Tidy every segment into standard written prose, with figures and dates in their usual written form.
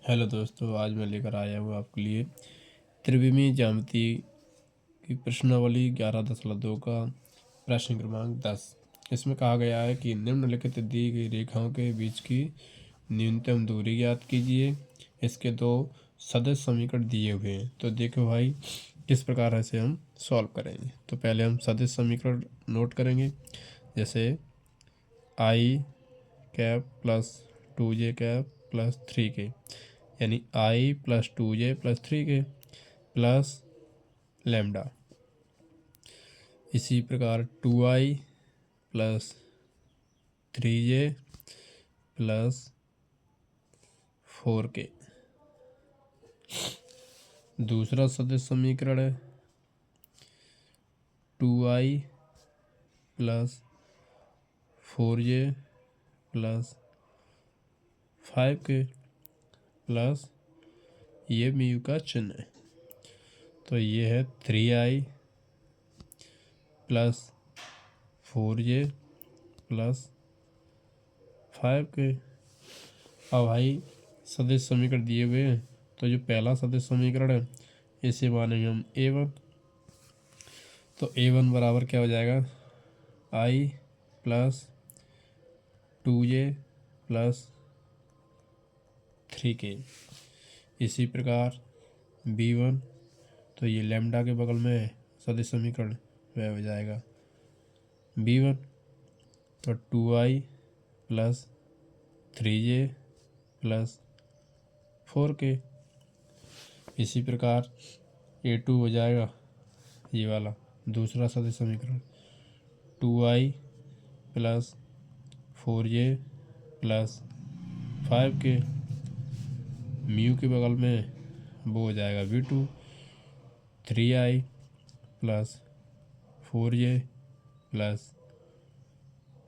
Hello दोस्तों, आज मैं लेकर आया हूँ आपके लिए त्रिविमीय ज्यामिति की प्रश्नावली 11.2 का प्रश्न क्रमांक 10। इसमें कहा गया है कि निम्नलिखित दी गई रेखाओं के बीच की न्यूनतम दूरी ज्ञात कीजिए। इसके दो सदिश समीकरण दिए हुए हैं, तो देखो भाई किस प्रकार से हम सॉल्व करेंगे। तो पहले हम सदिश समीकरण नोट करेंगे, जैसे i cap plus 2j cap plus 3k, यानी i plus 2j plus 3k plus lambda. इसी प्रकार 2i plus 3j plus 4k। दूसरा सदिश समीकरण है 2i plus 4j plus 5k plus ये म्यू का चिन्ह है, तो ये है 3i plus 4j plus 5k। अब भाई सदिश समीकरण दिए हुए हैं, तो जो पहला सदिश समीकरण है इसे मानेंगे हम a1। तो a1 बराबर क्या हो जाएगा, i plus 2j plus 3k। इसी प्रकार b1, तो ये लैम्डा के बगल में सदिश समीकरण वह हो जाएगा b1, तो 2i plus 3j plus 4k। इसी प्रकार a2 हो जाएगा ये वाला दूसरा सदिश समीकरण 2i plus 4j plus 5k। Mu के बगल में वो हो जाएगा v2, 3i plus 4j plus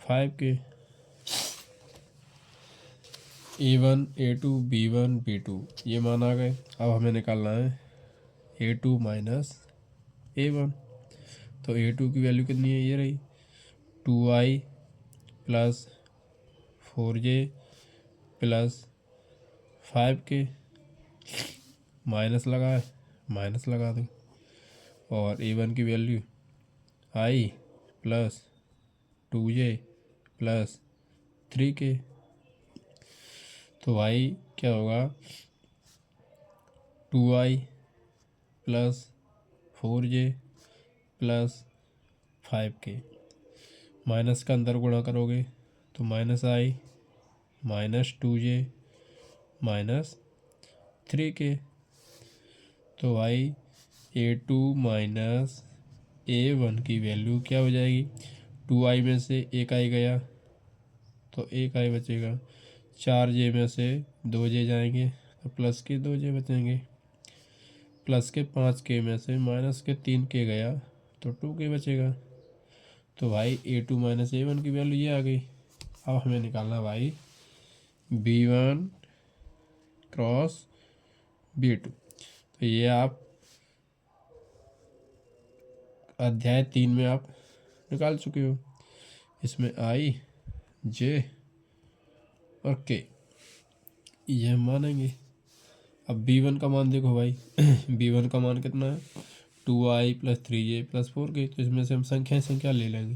5k। a1 a2 b1 b2 ये मान आ गए। अब हमें निकालना है a2 माइनस a1। तो a2 की वैल्यू कितनी है, ये रही 2i plus 4j plus 5k। Minus लगा है, माइनस लगा दो। और a1 की value i plus 2j plus 3k। तो भाई क्या होगा, 2i plus 4j plus 5k। Minus का अंदर गुणा करोगे तो minus i minus 2j minus 3k। तो भाई a2 माइनस a1 की वैल्यू क्या हो जाएगी, 2i में से एक i गया तो एक i बचेगा, 4j में से 2j जाएंगे तो प्लस के 2j बचेंगे, प्लस के 5k में से माइनस के 3k गया तो 2k बचेगा। तो भाई a2 माइनस a1 की वैल्यू ये आ गई। अब हमें निकालना भाई b1 क्रॉस b2। तो ये आप अध्याय 3 में आप निकाल चुके हो। इसमें i j और k ये हम मानेंगे। अब b1 का मान देखो भाई b1 का मान कितना है, 2i plus 3j plus 4k। तो इसमें से हम संख्या ले लेंगे,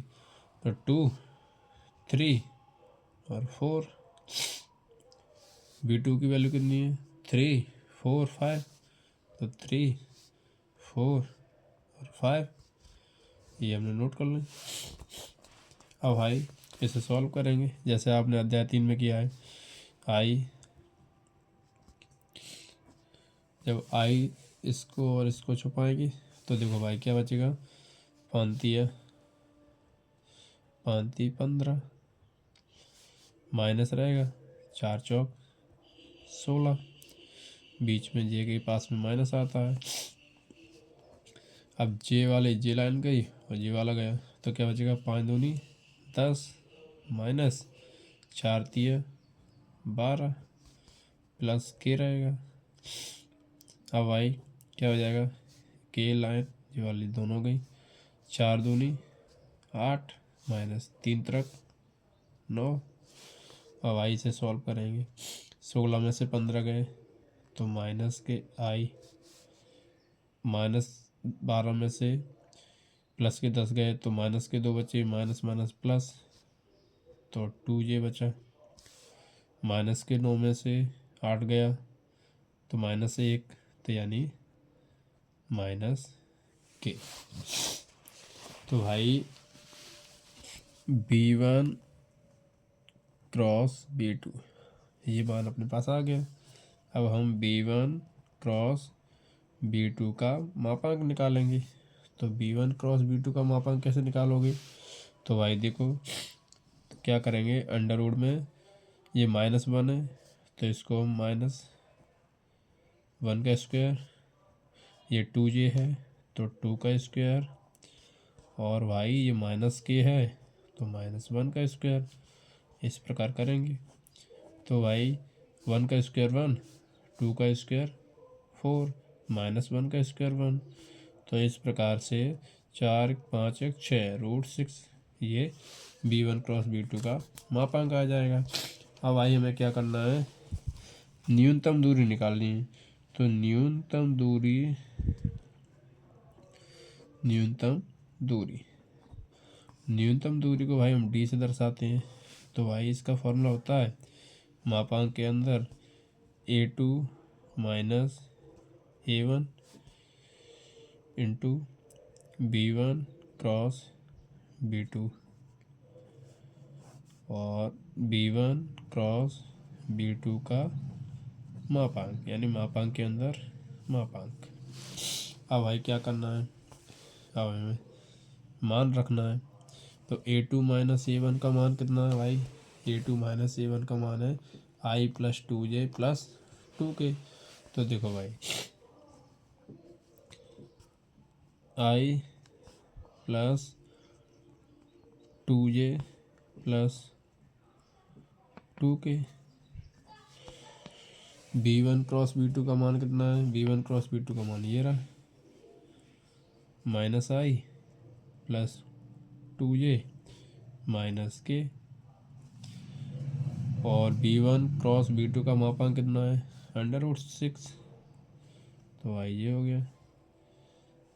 तो 2 3 और 4। b2 की वैल्यू कितनी है, 3 4 5, तो 3 4 और 5 ये हमने नोट कर लें। अब भाई इसे सॉल्व करेंगे जैसे आपने अध्याय 3 में किया है। आई जब आई इसको और इसको छुपाएंगे तो देखो भाई क्या बचेगा, 15 माइनस रहेगा 4 चौक 16, बीच में जे के पास में माइनस आता है। अब जे वाले जे लाइन गई और जे वाला गया तो क्या बचेगा, 5 दूनी 10 माइनस 4 तिया 12 प्लस के रहेगा। अब भाई क्या हो जाएगा, के लाइन ये वाली दोनों गई, 4 दूनी 8 माइनस 3 तरक 9। अब भाई इसे सॉल्व करेंगे, 16 में से 15 गए तो माइनस के आई, -12 में से प्लस के 10 गए तो माइनस के 2 बचे, माइनस माइनस प्लस, तो 2j बचा। माइनस के 9 में से 8 गया तो -1, तो यानी -k। तो भाई B1 क्रॉस B2 ये मान अपने पास आ गया। अब हम B1 क्रॉस B2 का मापांक निकालेंगे। तो B1 क्रॉस B2 का मापांक कैसे निकालोगे? तो भाई देखो, तो क्या करेंगे, अंडर रूट में ये -1 है तो इसको हम -1 का स्क्वायर, ये 2j है तो 2 का स्क्वायर, और भाई ये -k है तो -1 का स्क्वायर, इस प्रकार करेंगे। तो भाई 1 का स्क्वायर 1, 2 का स्क्वायर 4, -1 का स्क्वायर 1, तो इस प्रकार से 4 5 1 6 √6 ये B1 क्रॉस B2 का मापांक आ जाएगा। अब भाई हमें क्या करना है, न्यूनतम दूरी निकालनी है। तो न्यूनतम दूरी को भाई हम d से दर्शाते हैं। तो भाई इसका फॉर्मूला होता है मापांक के अंदर A2 minus A1 into B1 cross B2 और B1 क्रॉस B2 का मापांक, यानी मापांक के अंदर मापांक। अब भाई क्या करना है, अब हमें मान रखना है। तो A2 माइनस A1 का मान कितना है भाई, A2 माइनस A1 का मान है I plus 2j plus 2k। तो देखो भाई I plus 2j plus 2k। B1 cross B2 का मान कितना है, B1 क्रॉस B2 का मान ये रहा, -I plus 2j minus k, और B1 क्रॉस B2 का मापांक कितना है, √6। तो भाई ये हो गया।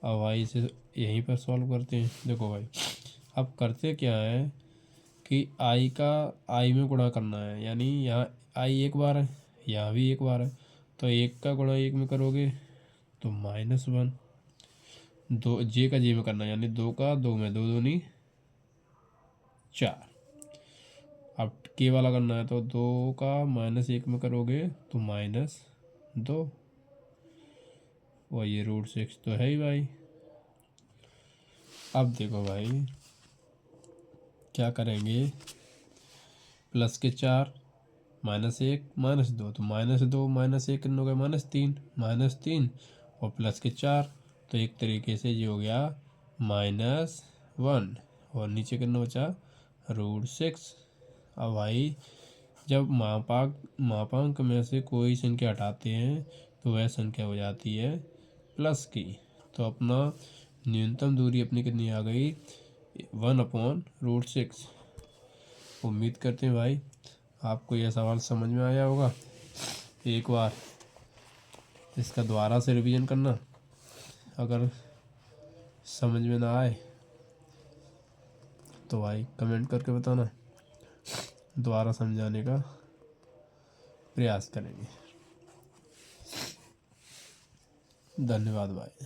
अब भाई इसे यहीं पर सॉल्व करते हैं। देखो भाई अब करते क्या है कि I का I में गुणा करना है, यानी यहाँ I एक बार है, यहाँ भी एक बार है, तो 1 का गुणा 1 में करोगे तो -1, 2 j का j में करना है, यानी 2 का 2 में, 2 दूनी 4। अब k वाला करना है तो 2 का -1 में करोगे तो -2, और ये √6 तो है ही भाई। अब देखो भाई क्या करेंगे, प्लस के 4 -1 -2, तो -2 -1 कितना हो गया, -3 और प्लस के 4, तो एक तरीके से ये हो गया -1, और नीचे कितना बचा, √6। अब भाई जब मापांक में से कोई संख्या हटाते हैं तो वह संख्या हो जाती है प्लस की। तो अपना न्यूनतम दूरी अपनी कितनी आ गई, 1/√6। उम्मीद करते हैं भाई आपको यह सवाल समझ में आया होगा। एक बार इसका दोबारा से रिवीजन करना, अगर समझ में ना आए तो भाई कमेंट करके बताना, दोबारा समझाने का प्रयास करेंगे। धन्यवाद भाई।